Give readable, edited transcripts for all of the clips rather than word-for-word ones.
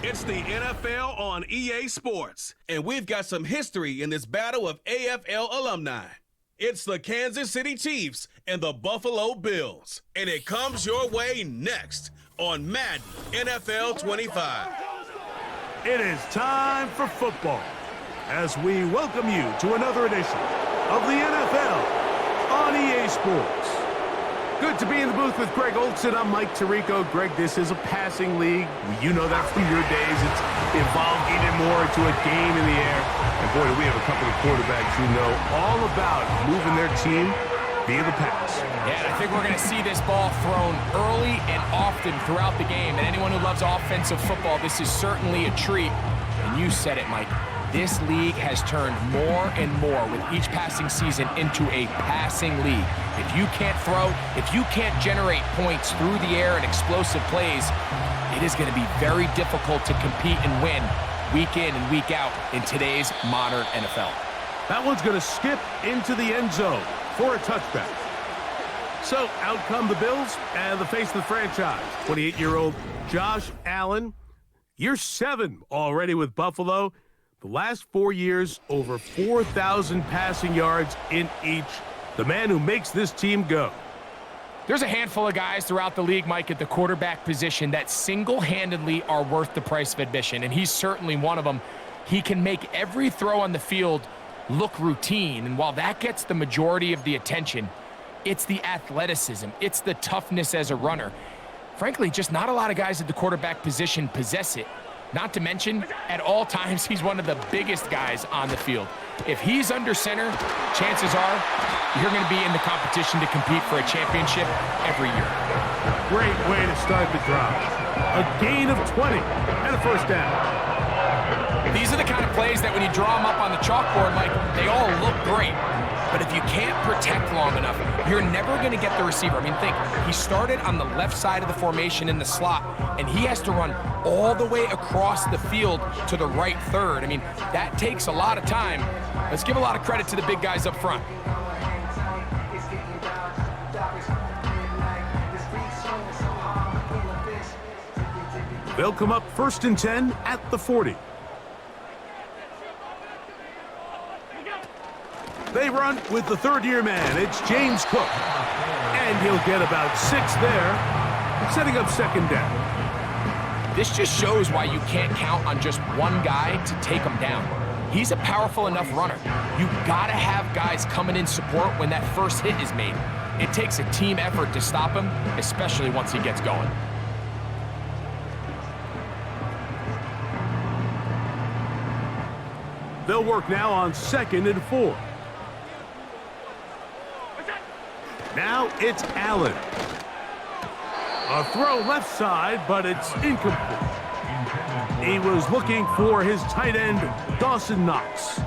It's the NFL on EA Sports, and we've got some history in this battle of AFL alumni. It's the Kansas City Chiefs and the Buffalo Bills, and it comes your way next on Madden NFL 25. It is time for football as we welcome you to another edition of the NFL on EA Sports. Good to be in the booth with Greg Olson. I'm Mike Tirico. Greg, this is a passing league. You know that from your days. It's evolved even more into a game in the air. And boy, do we have a couple of quarterbacks who know all about moving their team via the pass. Yeah, and I think we're going to see this ball thrown early and often throughout the game. And anyone who loves offensive football, this is certainly a treat. And you said it, Mike. This league has turned more and more with each passing season into a passing league. If you can't throw, if you can't generate points through the air and explosive plays, it is going to be very difficult to compete and win week in and week out in today's modern NFL. That one's going to skip into the end zone for a touchback. So out come the Bills and the face of the franchise, 28-year-old Josh Allen. Year 7 already with Buffalo. The last 4 years, over 4,000 passing yards in each. The man who makes this team go. There's a handful of guys throughout the league, Mike, at the quarterback position that single-handedly are worth the price of admission, and he's certainly one of them. He can make every throw on the field look routine, and while that gets the majority of the attention, it's the athleticism, it's the toughness as a runner. Frankly, just not a lot of guys at the quarterback position possess it. Not to mention, at all times, he's one of the biggest guys on the field. If he's under center, chances are you're going to be in the competition to compete for a championship every year. Great way to start the drive. A gain of 20 and a first down. These are the kind of plays that when you draw them up on the chalkboard, Mike, they all look great. But if you can't protect long enough, you're never going to get the receiver. I mean, think, he started on the left side of the formation in the slot, and he has to run all the way across the field to the right third. I mean, that takes a lot of time. Let's give a lot of credit to the big guys up front. They'll come up 1st and 10 at the 40. They run with the third-year man. It's James Cook. And he'll get about 6 there, setting up second down. This just shows why you can't count on just one guy to take him down. He's a powerful enough runner. You gotta have guys coming in support when that first hit is made. It takes a team effort to stop him, especially once he gets going. They'll work now on 2nd and 4. Now it's Allen. A throw left side, but it's incomplete. He was looking for his tight end, Dawson Knox.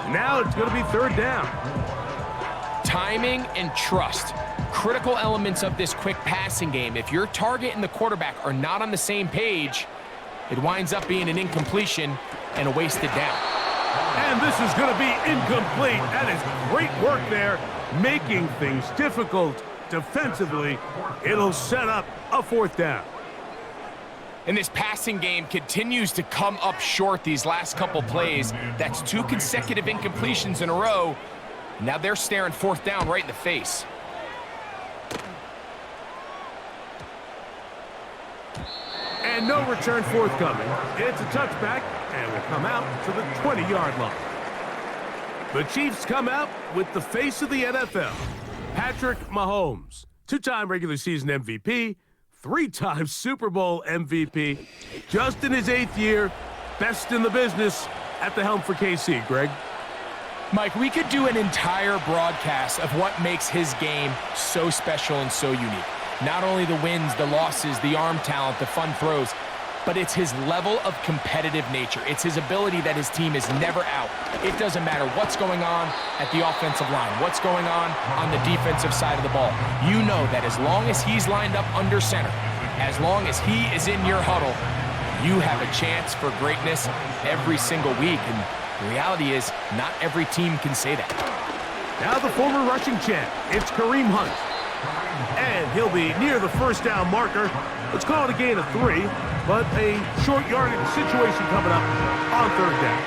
Now it's going to be 3rd down. Timing and trust, critical elements of this quick passing game. If your target and the quarterback are not on the same page, it winds up being an incompletion and a wasted down. And this is going to be incomplete. That is great work there, making things difficult defensively. It'll set up a 4th down. And this passing game continues to come up short these last couple plays. That's 2 consecutive incompletions in a row. Now they're staring 4th down right in the face. And no return forthcoming. It's a touchback, and will come out to the 20-yard line. The Chiefs come out with the face of the NFL, Patrick Mahomes, 2-time regular season MVP, 3-time Super Bowl MVP, just in his 8th year, best in the business at the helm for KC. Greg? Mike, we could do an entire broadcast of what makes his game so special and so unique. Not only the wins, the losses, the arm talent, the fun throws, but it's his level of competitive nature. It's his ability that his team is never out. It doesn't matter what's going on at the offensive line, what's going on the defensive side of the ball. You know that as long as he's lined up under center, as long as he is in your huddle, you have a chance for greatness every single week. And the reality is, not every team can say that. Now the former rushing champ, it's Kareem Hunt. And he'll be near the 1st down marker. Let's call it a gain of 3. but a short yardage situation coming up on third down.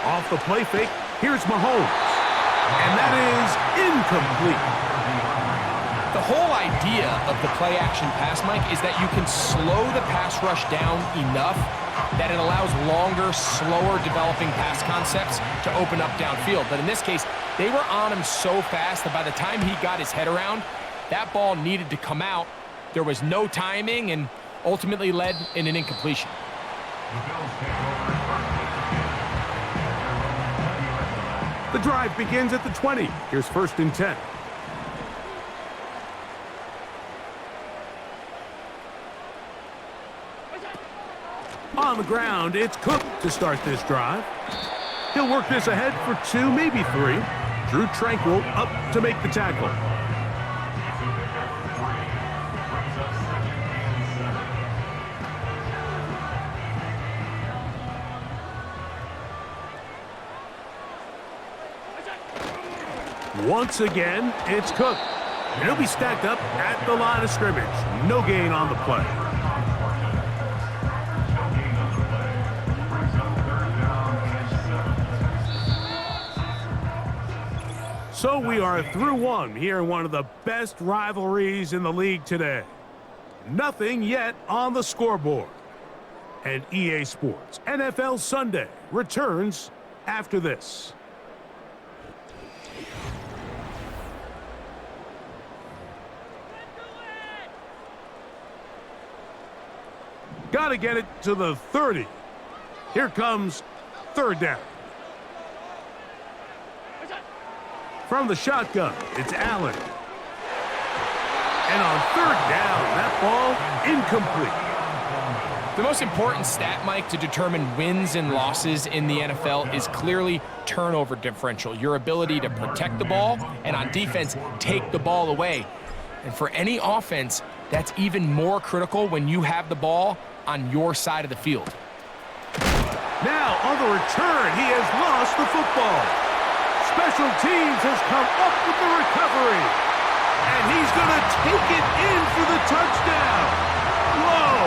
Off the play fake, here's Mahomes. And that is incomplete. The whole idea of the play-action pass, Mike, is that you can slow the pass rush down enough that it allows longer, slower developing pass concepts to open up downfield. But in this case, they were on him so fast that by the time he got his head around, that ball needed to come out. There was no timing and ultimately led in an incompletion. The drive begins at the 20. Here's 1st and 10. On the ground, it's Cook to start this drive. He'll work this ahead for 2, maybe 3. Drew Tranquil up to make the tackle. Once again, it's Cook. And he'll be stacked up at the line of scrimmage. No gain on the play. So we are through one here in one of the best rivalries in the league today. Nothing yet on the scoreboard. And EA Sports NFL Sunday returns after this. Got to get it to the 30. Here comes third down. From the shotgun, it's Allen. And on third down, that ball incomplete. The most important stat, Mike, to determine wins and losses in the NFL is clearly turnover differential, your ability to protect the ball and on defense, take the ball away. And for any offense, that's even more critical when you have the ball on your side of the field. Now on the return, he has lost the football. Special teams has come up with the recovery. And he's going to take it in for the touchdown. Whoa!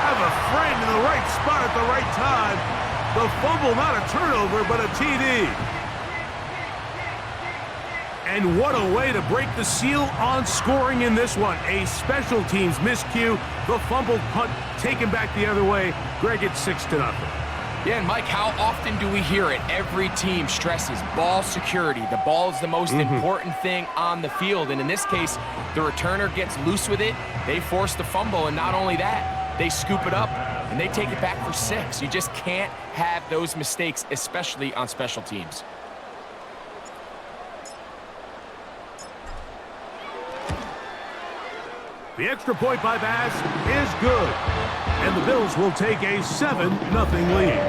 Have a friend in the right spot at the right time. The fumble, not a turnover, but a TD. And what a way to break the seal on scoring in this one. A special teams miscue. The fumble punt taken back the other way. Greg, it's 6-0. Yeah, and Mike, how often do we hear it? Every team stresses ball security. The ball is the most important thing on the field. And in this case, the returner gets loose with it. They force the fumble. And not only that, they scoop it up and they take it back for 6. You just can't have those mistakes, especially on special teams. The extra point by Bass is good. And the Bills will take a 7-0 lead.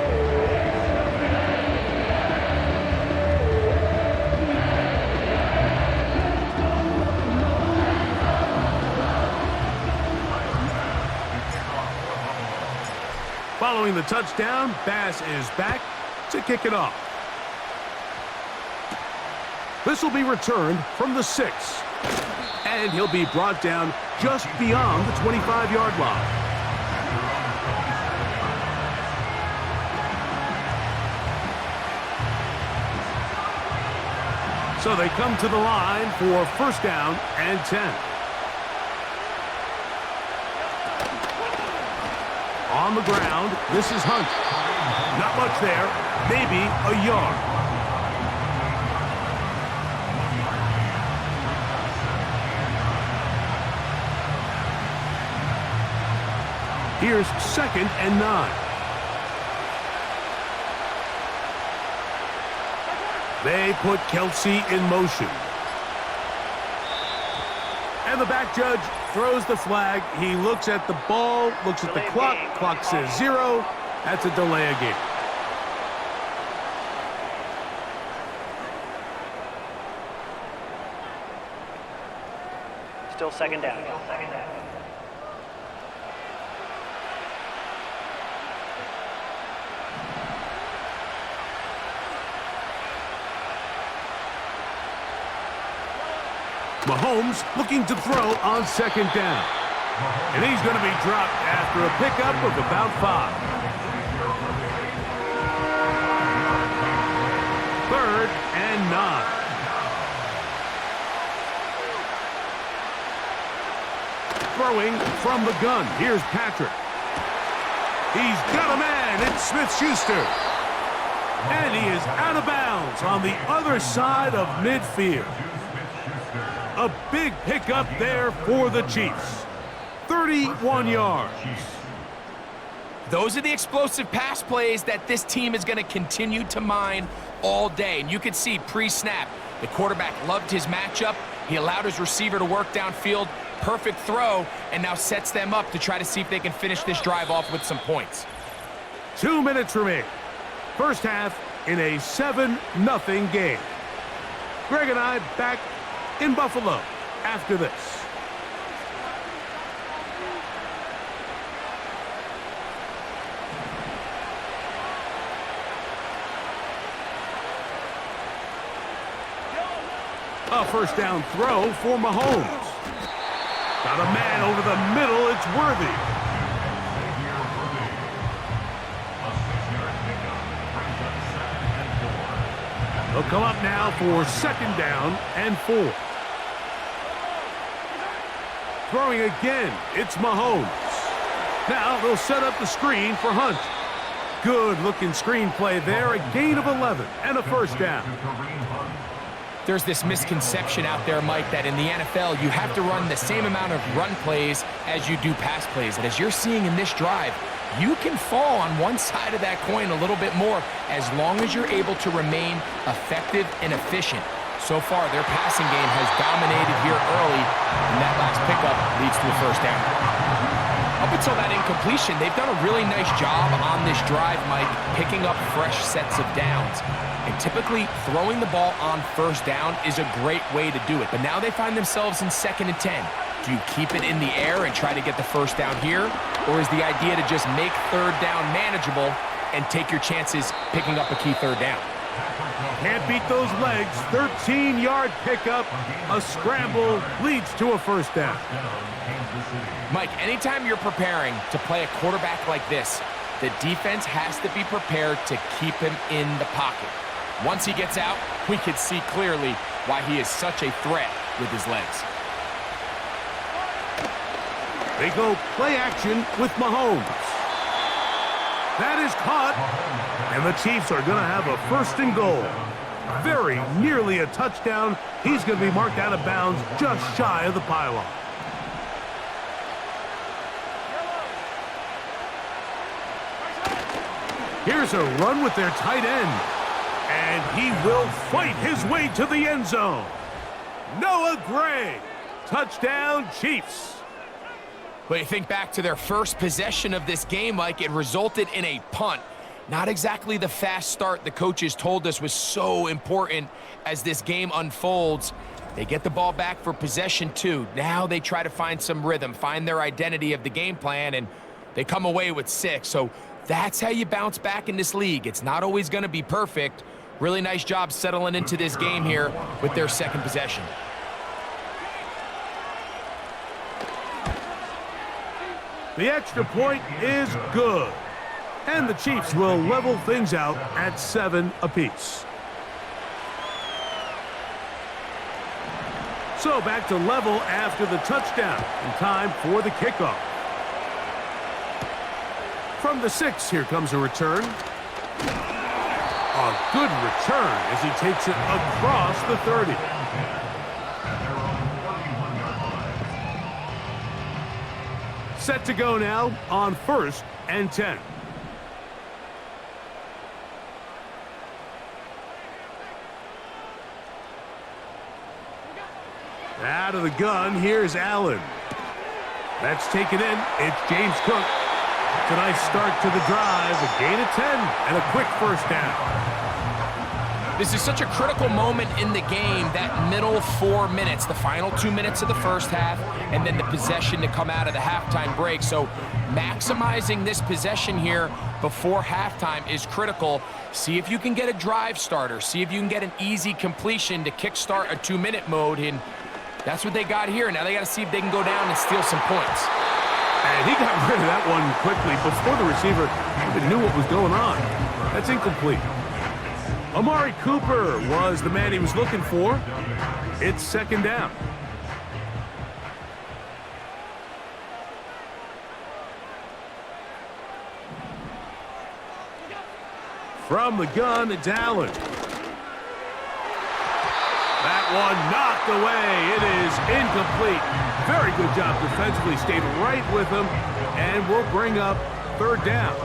Following the touchdown, Bass is back to kick it off. This will be returned from the 6. And he'll be brought down just beyond the 25-yard line. So they come to the line for 1st down and 10. On the ground, this is Hunt. Not much there, maybe a yard. Here's 2nd and 9. They put Kelsey in motion. And the back judge throws the flag. He looks at the ball, looks at the clock. Clock says 0. That's a delay of game. Still second down. Mahomes looking to throw on second down. And he's going to be dropped after a pickup of about 5. Third and 9. Throwing from the gun. Here's Patrick. He's got a man. It's Smith-Schuster. And he is out of bounds on the other side of midfield. A big pickup there for the Chiefs. 31 yards. Those are the explosive pass plays that this team is going to continue to mine all day. And you can see pre-snap, the quarterback loved his matchup. He allowed his receiver to work downfield. Perfect throw, and now sets them up to try to see if they can finish this drive off with some points. 2 minutes remaining. First half in a 7-0 game. Greg and I back in Buffalo after this. A first down throw for Mahomes. Got a man over the middle. It's Worthy. They'll come up now for second down and 4. Throwing again. It's Mahomes. Now they'll set up the screen for Hunt. Good looking screen play there. A gain of 11 and a first down. There's this misconception out there, Mike, that in the NFL, you have to run the same amount of run plays as you do pass plays. And as you're seeing in this drive, you can fall on one side of that coin a little bit more as long as you're able to remain effective and efficient. So far, their passing game has dominated here early, and that last pickup leads to a first down. Up until that incompletion, they've done a really nice job on this drive, Mike, picking up fresh sets of downs. And typically, throwing the ball on first down is a great way to do it. But now they find themselves in 2nd and 10. Do you keep it in the air and try to get the first down here? Or is the idea to just make third down manageable and take your chances picking up a key third down? Can't beat those legs. 13-yard pickup. A scramble leads to a first down. Mike, anytime you're preparing to play a quarterback like this, the defense has to be prepared to keep him in the pocket. Once he gets out, we can see clearly why he is such a threat with his legs. They go play action with Mahomes. That is caught. And the Chiefs are going to have a first and goal. Very nearly a touchdown. He's going to be marked out of bounds just shy of the pylon. Here's a run with their tight end. And he will fight his way to the end zone. Noah Gray. Touchdown, Chiefs. But you think back to their first possession of this game, Mike, it resulted in a punt. Not exactly the fast start the coaches told us was so important as this game unfolds. They get the ball back for possession 2. Now they try to find some rhythm, find their identity of the game plan, and they come away with 6. So that's how you bounce back in this league. It's not always going to be perfect. Really nice job settling into this game here with their second possession. The extra point is good. And the Chiefs will level things out at 7 apiece. So back to level after the touchdown. And time for the kickoff. From the 6, here comes a return. A good return as he takes it across the 30. Set to go now on 1st and 10. Out of the gun, here's Allen. That's taken in. It's James Cook. It's a nice start to the drive. A gain of 10 and a quick first down. This is such a critical moment in the game, that middle 4 minutes, the final 2 minutes of the first half, and then the possession to come out of the halftime break. So maximizing this possession here before halftime is critical. See if you can get a drive starter. See if you can get an easy completion to kickstart a 2-minute mode. And That's what they got here. Now they got to see if they can go down and steal some points. And he got rid of that one quickly before the receiver even knew what was going on. That's incomplete. Amari Cooper was the man he was looking for. It's second down. From the gun, it's Allen. That one knocked away. It is incomplete. Very good job defensively. Stayed right with him, and we'll bring up third down.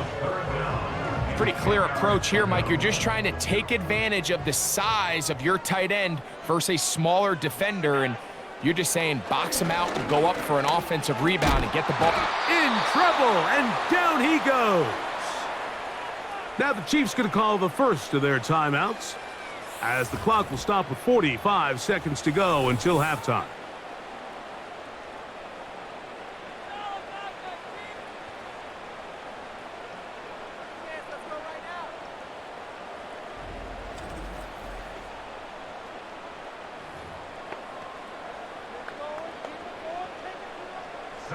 Pretty clear approach here, Mike. You're just trying to take advantage of the size of your tight end versus a smaller defender, and you're just saying box him out and go up for an offensive rebound and get the ball. In trouble, and down he goes. Now the Chiefs going to call the first of their timeouts, as the clock will stop with 45 seconds to go until halftime.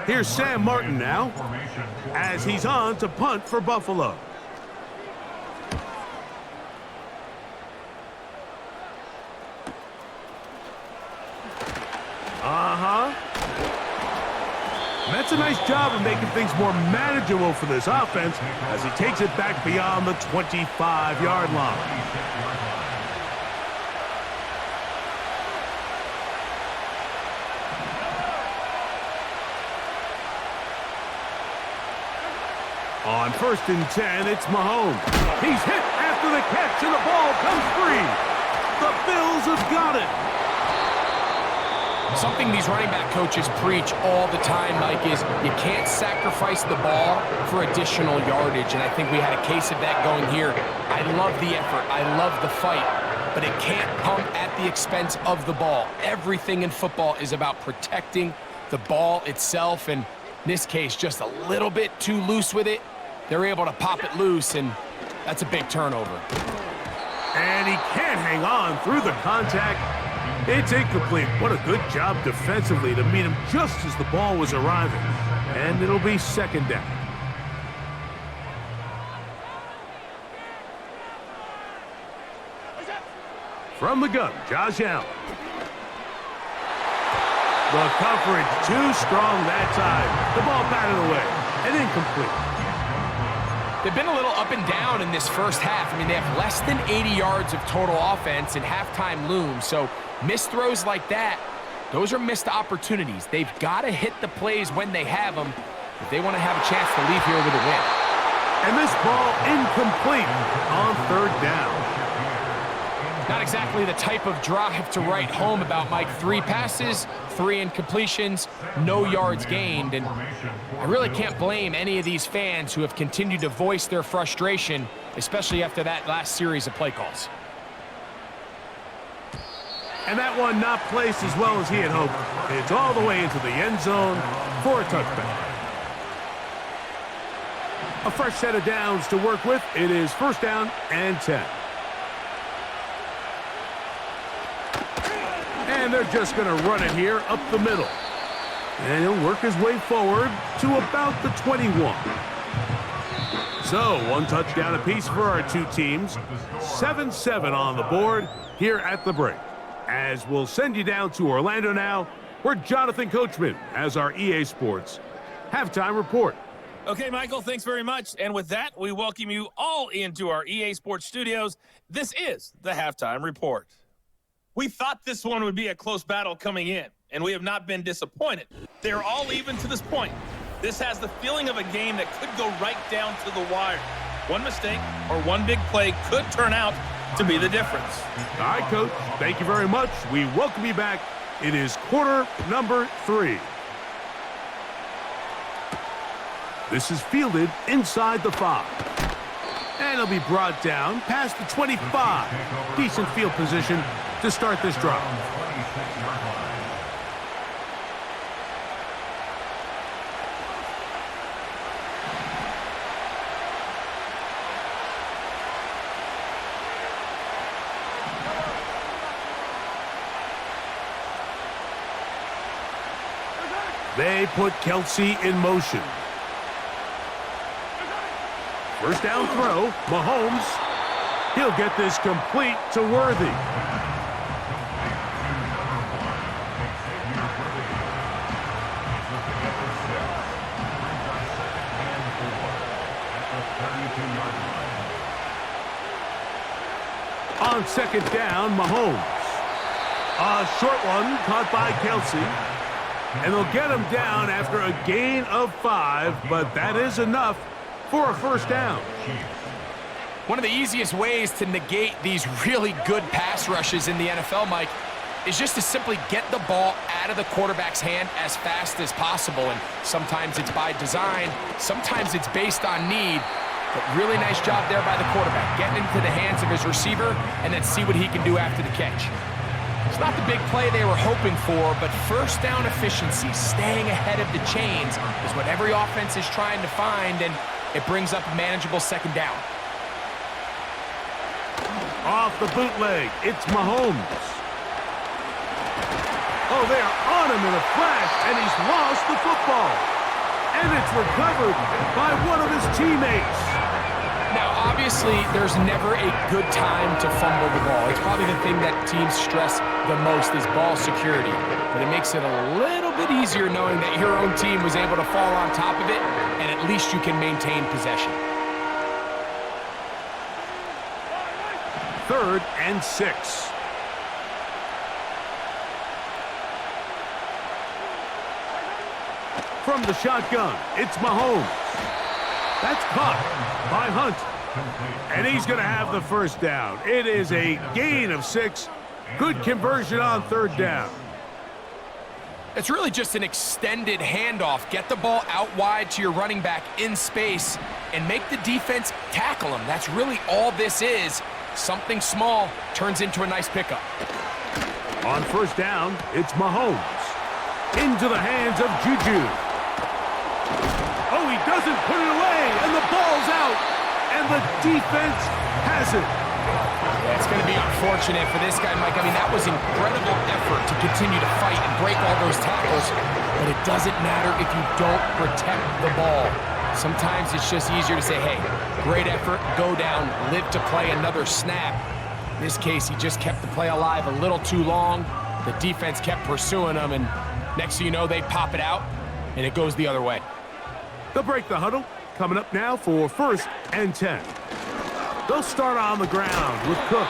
Here's Sam Martin now, as he's on to punt for Buffalo. That's a nice job of making things more manageable for this offense as he takes it back beyond the 25-yard line. On 1st and 10, it's Mahomes. He's hit after the catch, and the ball comes free. The Bills have got it. Something these running back coaches preach all the time, Mike, is you can't sacrifice the ball for additional yardage, and I think we had a case of that going here. I love the effort. I love the fight, but it can't come at the expense of the ball. Everything in football is about protecting the ball itself, and in this case, just a little bit too loose with it. They're able to pop it loose, and that's a big turnover. And he can't hang on through the contact. It's incomplete. What a good job defensively to meet him just as the ball was arriving. And it'll be second down. From the gun, Josh Allen. The coverage too strong that time. The ball batted away and incomplete. They've been a little up and down in this first half. I mean, they have less than 80 yards of total offense and halftime looms. So missed throws like that, those are missed opportunities. They've got to hit the plays when they have them if they want to have a chance to leave here with a win. And this ball incomplete on third down. Not exactly the type of drive to write home about, Mike. 3 passes, 3 incompletions, no yards gained. And I really can't blame any of these fans who have continued to voice their frustration, especially after that last series of play calls. And that one not placed as well as he had hoped. It's all the way into the end zone for a touchback. A fresh set of downs to work with. It is 1st down and 10. And they're just going to run it here up the middle. And he'll work his way forward to about the 21. So, 1 touchdown apiece for our two teams. 7-7 on the board here at the break. As we'll send you down to Orlando now, where Jonathan Coachman has our EA Sports halftime report. Okay, Michael, thanks very much. And with that, we welcome you all into our EA Sports studios. This is the halftime report. We thought this one would be a close battle coming in, and we have not been disappointed. They're all even to this point. This has the feeling of a game that could go right down to the wire. One mistake or one big play could turn out to be the difference. All right, Coach, thank you very much. We welcome you back. It is quarter number 3. This is fielded inside the 5. And it'll be brought down past the 25. Decent field position to start this drive. They put Kelce in motion. First down throw, Mahomes. He'll get this complete to Worthy. On second down, Mahomes. A short one caught by Kelce. And they'll get him down after a gain of 5, but that is enough for a first down. One of the easiest ways to negate these really good pass rushes in the NFL, Mike, is just to simply get the ball out of the quarterback's hand as fast as possible. And sometimes it's by design, sometimes it's based on need. But really nice job there by the quarterback, getting into the hands of his receiver and then see what he can do after the catch. It's not the big play they were hoping for, but first down efficiency, staying ahead of the chains, is what every offense is trying to find, and it brings up a manageable second down. Off the bootleg, it's Mahomes. Oh, they are on him in a flash, and he's lost the football. And it's recovered by one of his teammates. Now, obviously, there's never a good time to fumble the ball. It's probably the thing that teams stress the most is ball security. But it makes it a little bit easier knowing that your own team was able to fall on top of it, and at least you can maintain possession. 3rd and 6. From the shotgun, it's Mahomes. That's caught by Hunt. And he's going to have the first down. It is a gain of 6. Good conversion on 3rd down. It's really just an extended handoff. Get the ball out wide to your running back in space and make the defense tackle him. That's really all this is. Something small turns into a nice pickup. On first down, it's Mahomes. Into the hands of Juju. Oh, he doesn't put it away, and the ball's out, and the defense has it. Yeah, it's going to be unfortunate for this guy, Mike. I mean, that was incredible effort to continue to fight and break all those tackles, but it doesn't matter if you don't protect the ball. Sometimes it's just easier to say, hey, great effort, go down, live to play another snap. In this case, he just kept the play alive a little too long. The defense kept pursuing him, and next thing you know, they pop it out, and it goes the other way. They'll break the huddle. Coming up now for 1st and 10. They'll start on the ground with Cook.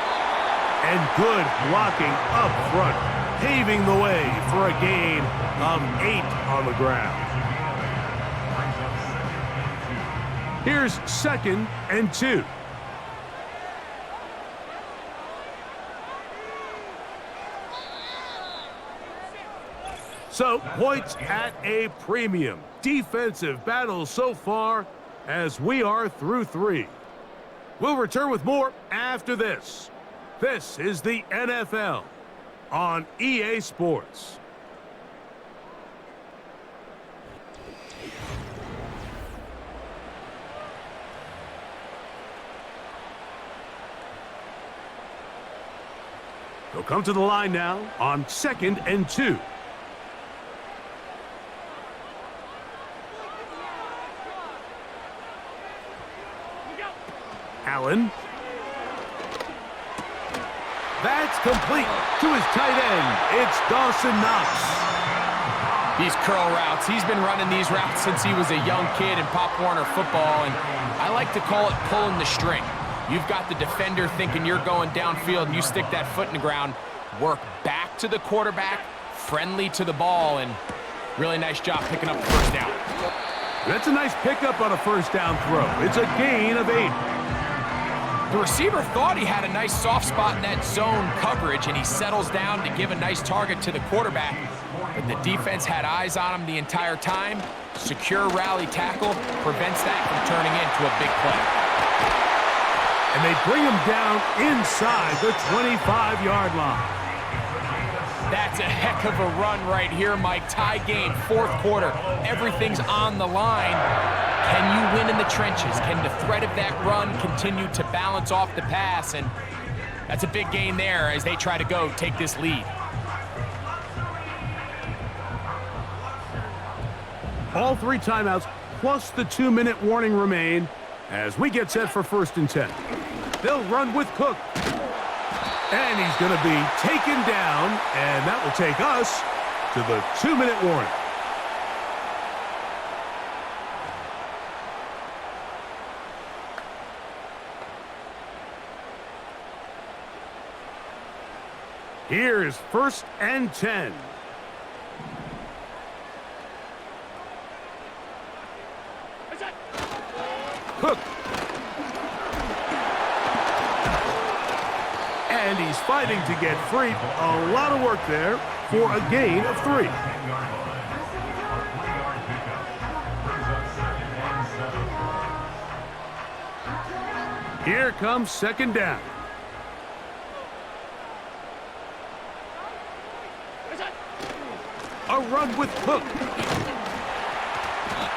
And good blocking up front, paving the way for a gain of 8 on the ground. Here's 2nd and 2. So, points at a premium. Defensive battle so far as we are through 3. We'll return with more after this. This is the NFL on EA Sports. They'll come to the line now on 2nd and 2. Allen. That's complete to his tight end. It's Dawson Knox. These curl routes, he's been running these routes since he was a young kid in Pop Warner football, and I like to call it pulling the string. You've got the defender thinking you're going downfield, and you stick that foot in the ground, work back to the quarterback, friendly to the ball, and really nice job picking up the first down. That's a nice pickup on a first down throw. It's a gain of 8. The receiver thought he had a nice soft spot in that zone coverage, and he settles down to give a nice target to the quarterback. But the defense had eyes on him the entire time. Secure rally tackle prevents that from turning into a big play. And they bring him down inside the 25-yard line. That's a heck of a run right here, Mike. Tie game, 4th quarter. Everything's on the line. Can you win in the trenches? Can the threat of that run continue to balance off the pass? And that's a big gain there as they try to go take this lead. All 3 timeouts plus the 2-minute warning remain as we get set for 1st and 10. They'll run with Cook. And he's going to be taken down, and that will take us to the 2-minute warning. Here's 1st and 10. Cook. And he's fighting to get free. A lot of work there for a gain of 3. Here comes 2nd down. A run with Cook.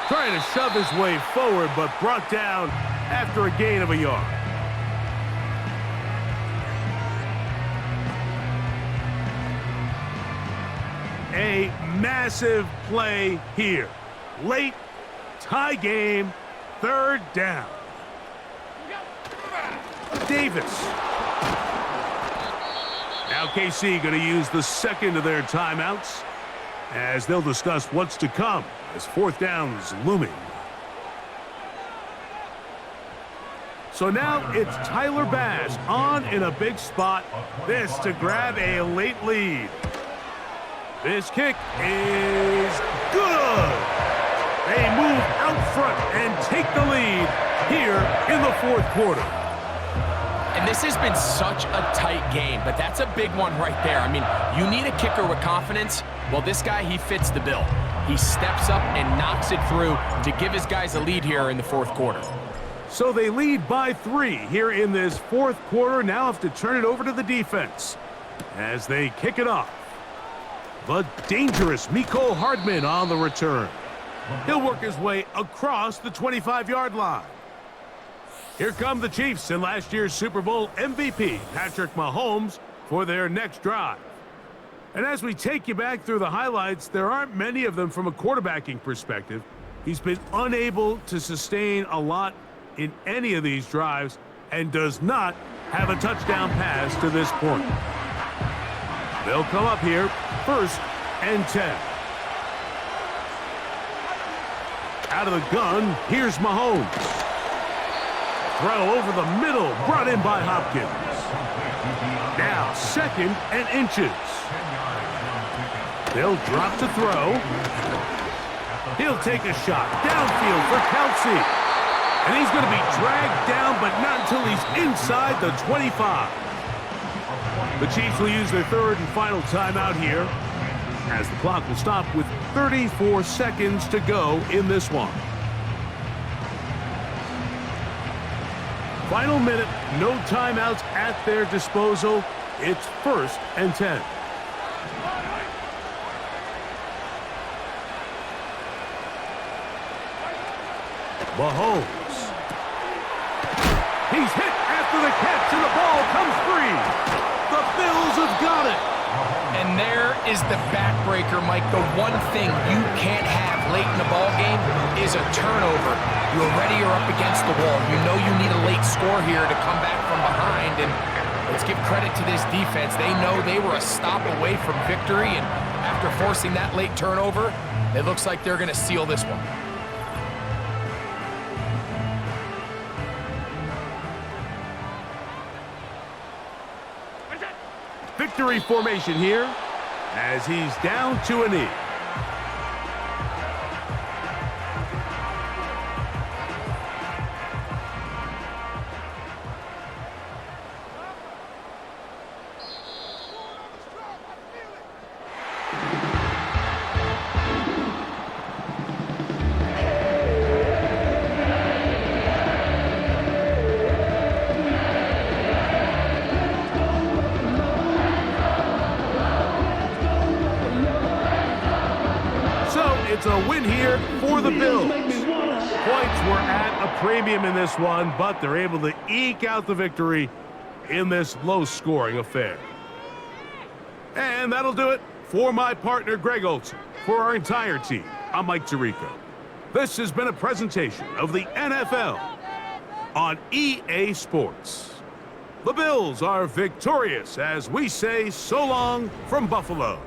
Trying to shove his way forward, but brought down after a gain of a yard. A massive play here. Late, tie game, 3rd down. Davis. Now KC going to use the 2nd of their timeouts as they'll discuss what's to come as 4th down is looming. So now it's Tyler Bass on in a big spot. This to grab a late lead. This kick is good. They move out front and take the lead here in the 4th quarter. And this has been such a tight game, but that's a big one right there. I mean, you need a kicker with confidence. Well, this guy, he fits the bill. He steps up and knocks it through to give his guys a lead here in the 4th quarter. So they lead by 3 here in this 4th quarter. Now have to turn it over to the defense as they kick it off. The dangerous Mecole Hardman on the return. He'll work his way across the 25-yard line. Here come the Chiefs and last year's Super Bowl MVP, Patrick Mahomes, for their next drive. And as we take you back through the highlights, there aren't many of them from a quarterbacking perspective. He's been unable to sustain a lot in any of these drives and does not have a touchdown pass to this point. They'll come up here, 1st and 10. Out of the gun, here's Mahomes. Throw over the middle, brought in by Hopkins. Now 2nd and inches. They'll drop to throw. He'll take a shot downfield for Kelsey. And he's going to be dragged down, but not until he's inside the 25. The Chiefs will use their 3rd and final timeout here, as the clock will stop with 34 seconds to go in this one. Final minute, no timeouts at their disposal. It's 1st and 10. Mahomes. He's hit after the catch, and the ball comes free. The Bills have got it. And there is the backbreaker, Mike. The one thing you can't have late in the ball game is a turnover. You already are up against the wall. You know you need a late score here to come back from behind. And let's give credit to this defense. They know they were a stop away from victory. And after forcing that late turnover, it looks like they're going to seal this one. Victory formation here as he's down to a knee. It's a win here for the Bills. Points were at a premium in this one, but they're able to eke out the victory in this low-scoring affair. And that'll do it for my partner, Greg Olson. For our entire team, I'm Mike Tirico. This has been a presentation of the NFL on EA Sports. The Bills are victorious as we say so long from Buffalo.